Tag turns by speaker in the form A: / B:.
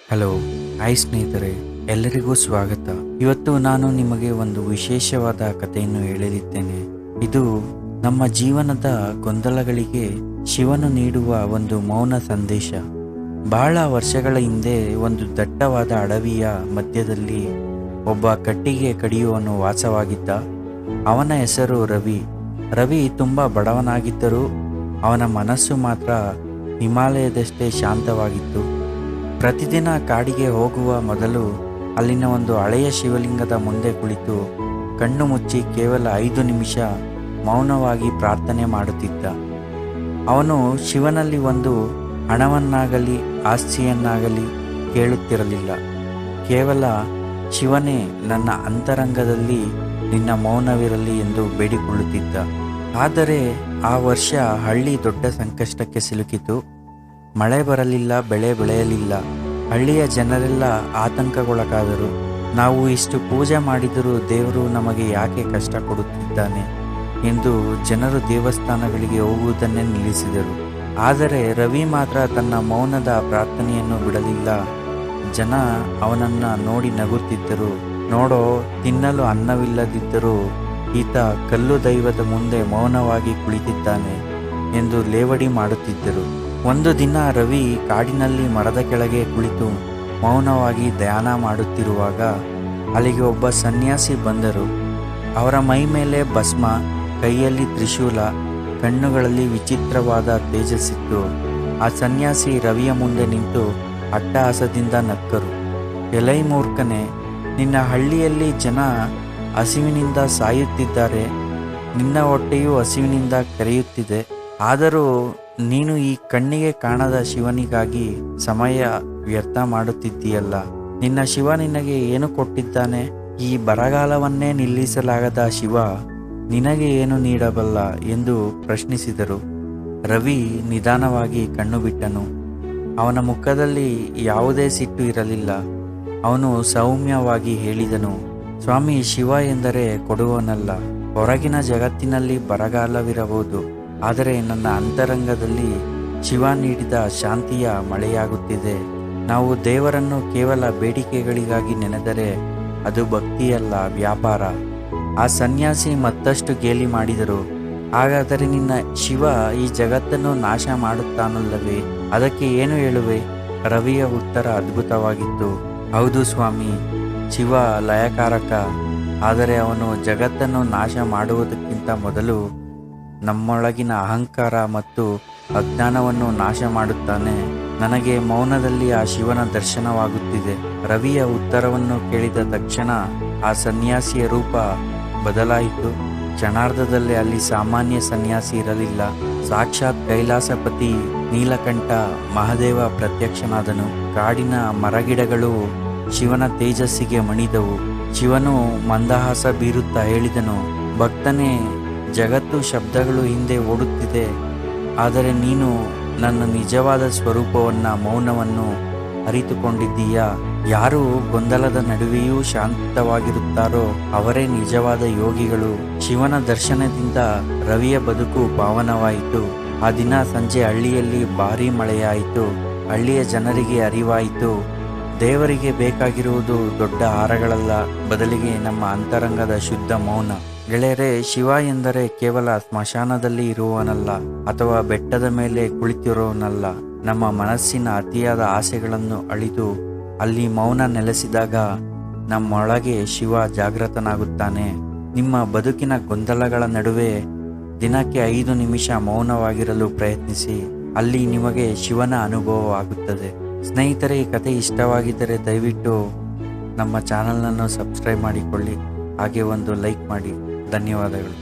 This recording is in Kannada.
A: ಹಲೋ, ಹಾಯ್ ಸ್ನೇಹಿತರೆ, ಎಲ್ಲರಿಗೂ ಸ್ವಾಗತ. ಇವತ್ತು ನಾನು ನಿಮಗೆ ಒಂದು ವಿಶೇಷವಾದ ಕಥೆಯನ್ನು ಹೇಳಲಿದ್ದೇನೆ. ಇದು ನಮ್ಮ ಜೀವನದ ಗೊಂದಲಗಳಿಗೆ ಶಿವನು ನೀಡುವ ಒಂದು ಮೌನ ಸಂದೇಶ. ಬಹಳ ವರ್ಷಗಳ ಹಿಂದೆ ಒಂದು ದಟ್ಟವಾದ ಅಡವಿಯ ಮಧ್ಯದಲ್ಲಿ ಒಬ್ಬ ಕಟ್ಟಿಗೆ ಕಡಿಯುವವನು ವಾಸವಾಗಿದ್ದ. ಅವನ ಹೆಸರು ರವಿ. ರವಿ ತುಂಬ ಬಡವನಾಗಿದ್ದರೂ ಅವನ ಮನಸ್ಸು ಮಾತ್ರ ಹಿಮಾಲಯದಷ್ಟೇ ಶಾಂತವಾಗಿತ್ತು. ಪ್ರತಿದಿನ ಕಾಡಿಗೆ ಹೋಗುವ ಮೊದಲು ಅಲ್ಲಿನ ಒಂದು ಹಳೆಯ ಶಿವಲಿಂಗದ ಮುಂದೆ ಕುಳಿತು ಕಣ್ಣು ಮುಚ್ಚಿ ಕೇವಲ 5 ನಿಮಿಷ ಮೌನವಾಗಿ ಪ್ರಾರ್ಥನೆ ಮಾಡುತ್ತಿದ್ದ. ಅವನು ಶಿವನಲ್ಲಿ ಒಂದು ಹಣವನ್ನಾಗಲಿ ಆಸ್ತಿಯನ್ನಾಗಲಿ ಕೇಳುತ್ತಿರಲಿಲ್ಲ. ಕೇವಲ ಶಿವನೇ, ನನ್ನ ಅಂತರಂಗದಲ್ಲಿ ನಿನ್ನ ಮೌನವಿರಲಿ ಎಂದು ಬೇಡಿಕೊಳ್ಳುತ್ತಿದ್ದ. ಆದರೆ ಆ ವರ್ಷ ಹಳ್ಳಿ ದೊಡ್ಡ ಸಂಕಷ್ಟಕ್ಕೆ ಸಿಲುಕಿತು. ಮಳೆ ಬರಲಿಲ್ಲ, ಬೆಳೆ ಬೆಳೆಯಲಿಲ್ಲ. ಹಳ್ಳಿಯ ಜನರೆಲ್ಲ ಆತಂಕಗೊಳಗಾದರು. ನಾವು ಇಷ್ಟು ಪೂಜೆ ಮಾಡಿದರೂ ದೇವರು ನಮಗೆ ಯಾಕೆ ಕಷ್ಟ ಕೊಡುತ್ತಿದ್ದಾನೆ ಎಂದು ಜನರು ದೇವಸ್ಥಾನಗಳಿಗೆ ಹೋಗುವುದನ್ನೇ ನಿಲ್ಲಿಸಿದರು. ಆದರೆ ರವಿ ಮಾತ್ರ ತನ್ನ ಮೌನದ ಪ್ರಾರ್ಥನೆಯನ್ನು ಬಿಡಲಿಲ್ಲ. ಜನ ಅವನನ್ನು ನೋಡಿ ನಗುತ್ತಿದ್ದರು. ನೋಡೋ, ತಿನ್ನಲು ಅನ್ನವಿಲ್ಲದಿದ್ದರೂ ಈತ ಕಲ್ಲು ದೈವದ ಮುಂದೆ ಮೌನವಾಗಿ ಕುಳಿತಿದ್ದಾನೆ ಎಂದು ಲೇವಡಿ ಮಾಡುತ್ತಿದ್ದರು. ಒಂದು ದಿನ ರವಿ ಕಾಡಿನಲ್ಲಿ ಮರದ ಕೆಳಗೆ ಕುಳಿತು ಮೌನವಾಗಿ ಧ್ಯಾನ ಮಾಡುತ್ತಿರುವಾಗ ಅಲ್ಲಿಗೆ ಒಬ್ಬ ಸನ್ಯಾಸಿ ಬಂದರು. ಅವರ ಮೈ ಮೇಲೆ ಭಸ್ಮ, ಕೈಯಲ್ಲಿ ತ್ರಿಶೂಲ, ಕಣ್ಣುಗಳಲ್ಲಿ ವಿಚಿತ್ರವಾದ ತೇಜಸ್ಸಿತ್ತು. ಆ ಸನ್ಯಾಸಿ ರವಿಯ ಮುಂದೆ ನಿಂತು ಅಟ್ಟಹಾಸದಿಂದ ನಕ್ಕರು. ಎಲೈ ಮೂರ್ಖನೇ, ನಿನ್ನ ಹಳ್ಳಿಯಲ್ಲಿ ಜನ ಹಸಿವಿನಿಂದ ಸಾಯುತ್ತಿದ್ದಾರೆ, ನಿನ್ನ ಹೊಟ್ಟೆಯು ಹಸಿವಿನಿಂದ ಕರೆಯುತ್ತಿದೆ. ಆದರೂ ನೀನು ಈ ಕಣ್ಣಿಗೆ ಕಾಣದ ಶಿವನಿಗಾಗಿ ಸಮಯ ವ್ಯರ್ಥ ಮಾಡುತ್ತಿದ್ದೀಯಲ್ಲ. ನಿನ್ನ ಶಿವ ನಿನಗೆ ಏನು ಕೊಟ್ಟಿದ್ದಾನೆ? ಈ ಬರಗಾಲವನ್ನೇ ನಿಲ್ಲಿಸಲಾಗದ ಶಿವ ನಿನಗೆ ಏನು ನೀಡಬಲ್ಲ ಎಂದು ಪ್ರಶ್ನಿಸಿದರು. ರವಿ ನಿಧಾನವಾಗಿ ಕಣ್ಣು ಬಿಟ್ಟನು. ಅವನ ಮುಖದಲ್ಲಿ ಯಾವುದೇ ಸಿಟ್ಟು ಇರಲಿಲ್ಲ. ಅವನು ಸೌಮ್ಯವಾಗಿ ಹೇಳಿದನು, ಸ್ವಾಮಿ, ಶಿವ ಎಂದರೆ ಕೊಡುವನಲ್ಲ. ಹೊರಗಿನ ಜಗತ್ತಿನಲ್ಲಿ ಬರಗಾಲವಿರಬಹುದು, ಆದರೆ ನನ್ನ ಅಂತರಂಗದಲ್ಲಿ ಶಿವ ನೀಡಿದ ಶಾಂತಿಯ ಮಳೆಯಾಗುತ್ತಿದೆ. ನಾವು ದೇವರನ್ನು ಕೇವಲ ಬೇಡಿಕೆಗಳಿಗಾಗಿ ನೆನೆದರೆ ಅದು ಭಕ್ತಿಯಲ್ಲ, ವ್ಯಾಪಾರ. ಆ ಸನ್ಯಾಸಿ ಮತ್ತಷ್ಟು ಗೇಲಿ ಮಾಡಿದರು. ಹಾಗಾದರೆ ನಿನ್ನ ಶಿವ ಈ ಜಗತ್ತನ್ನು ನಾಶ ಮಾಡುತ್ತಾನಲ್ಲವೇ? ಅದಕ್ಕೆ ಏನು ಹೇಳುವೆ? ರವಿಯ ಉತ್ತರ ಅದ್ಭುತವಾಗಿತ್ತು. ಹೌದು ಸ್ವಾಮಿ, ಶಿವ ಲಯಕಾರಕ. ಆದರೆ ಅವನು ಜಗತ್ತನ್ನು ನಾಶ ಮಾಡುವುದಕ್ಕಿಂತ ಮೊದಲು ನಮ್ಮೊಳಗಿನ ಅಹಂಕಾರ ಮತ್ತು ಅಜ್ಞಾನವನ್ನು ನಾಶ ಮಾಡುತ್ತಾನೆ. ನನಗೆ ಮೌನದಲ್ಲಿ ಆ ಶಿವನ ದರ್ಶನವಾಗುತ್ತಿದೆ. ರವಿಯ ಉತ್ತರವನ್ನು ಕೇಳಿದ ತಕ್ಷಣ ಆ ಸನ್ಯಾಸಿಯ ರೂಪ ಬದಲಾಯಿತು. ಕ್ಷಣಾರ್ಧದಲ್ಲಿ ಅಲ್ಲಿ ಸಾಮಾನ್ಯ ಸನ್ಯಾಸಿ ಇರಲಿಲ್ಲ. ಸಾಕ್ಷಾತ್ ಕೈಲಾಸಪತಿ ನೀಲಕಂಠ ಮಹಾದೇವ ಪ್ರತ್ಯಕ್ಷನಾದನು. ಕಾಡಿನ ಮರಗಿಡಗಳು ಶಿವನ ತೇಜಸ್ಸಿಗೆ ಮಣಿದವು. ಶಿವನು ಮಂದಹಾಸ ಬೀರುತ್ತಾ ಹೇಳಿದನು, ಭಕ್ತನೇ, ಜಗತ್ತು ಶಬ್ದಗಳು ಹಿಂದೆ ಓಡುತ್ತಿದೆ, ಆದರೆ ನೀನು ನನ್ನ ನಿಜವಾದ ಸ್ವರೂಪವನ್ನು, ಮೌನವನ್ನು ಅರಿತುಕೊಂಡಿದ್ದೀಯಾ? ಯಾರು ಗೊಂದಲದ ನಡುವೆಯೂ ಶಾಂತವಾಗಿರುತ್ತಾರೋ ಅವರೇ ನಿಜವಾದ ಯೋಗಿಗಳು. ಶಿವನ ದರ್ಶನದಿಂದ ರವಿಯ ಬದುಕು ಪಾವನವಾಯಿತು. ಆ ದಿನ ಸಂಜೆ ಹಳ್ಳಿಯಲ್ಲಿ ಭಾರೀ ಮಳೆಯಾಯಿತು. ಹಳ್ಳಿಯ ಜನರಿಗೆ ಅರಿವಾಯಿತು, ದೇವರಿಗೆ ಬೇಕಾಗಿರುವುದು ದೊಡ್ಡ ಹಾರಗಳಲ್ಲ, ಬದಲಿಗೆ ನಮ್ಮ ಅಂತರಂಗದ ಶುದ್ಧ ಮೌನ. ಗೆಳೆಯರೇ, ಶಿವ ಎಂದರೆ ಕೇವಲ ಸ್ಮಶಾನದಲ್ಲಿ ಇರುವವನಲ್ಲ ಅಥವಾ ಬೆಟ್ಟದ ಮೇಲೆ ಕುಳಿತಿರುವವನಲ್ಲ. ನಮ್ಮ ಮನಸ್ಸಿನ ಅತಿಯಾದ ಆಸೆಗಳನ್ನು ಅಳಿದು ಅಲ್ಲಿ ಮೌನ ನೆಲೆಸಿದಾಗ ನಮ್ಮೊಳಗೆ ಶಿವ ಜಾಗೃತನಾಗುತ್ತಾನೆ. ನಿಮ್ಮ ಬದುಕಿನ ಗೊಂದಲಗಳ ನಡುವೆ ದಿನಕ್ಕೆ 5 ನಿಮಿಷ ಮೌನವಾಗಿರಲು ಪ್ರಯತ್ನಿಸಿ. ಅಲ್ಲಿ ನಿಮಗೆ ಶಿವನ ಅನುಭವವಾಗುತ್ತದೆ. ಸ್ನೇಹಿತರೆ, ಈ ಕತೆ ಇಷ್ಟವಾಗಿದ್ದರೆ ದಯವಿಟ್ಟು ನಮ್ಮ ಚಾನಲನ್ನು ಸಬ್ಸ್ಕ್ರೈಬ್ ಮಾಡಿಕೊಳ್ಳಿ, ಹಾಗೆ ಒಂದು ಲೈಕ್ ಮಾಡಿ. ಧನ್ಯವಾದಗಳು.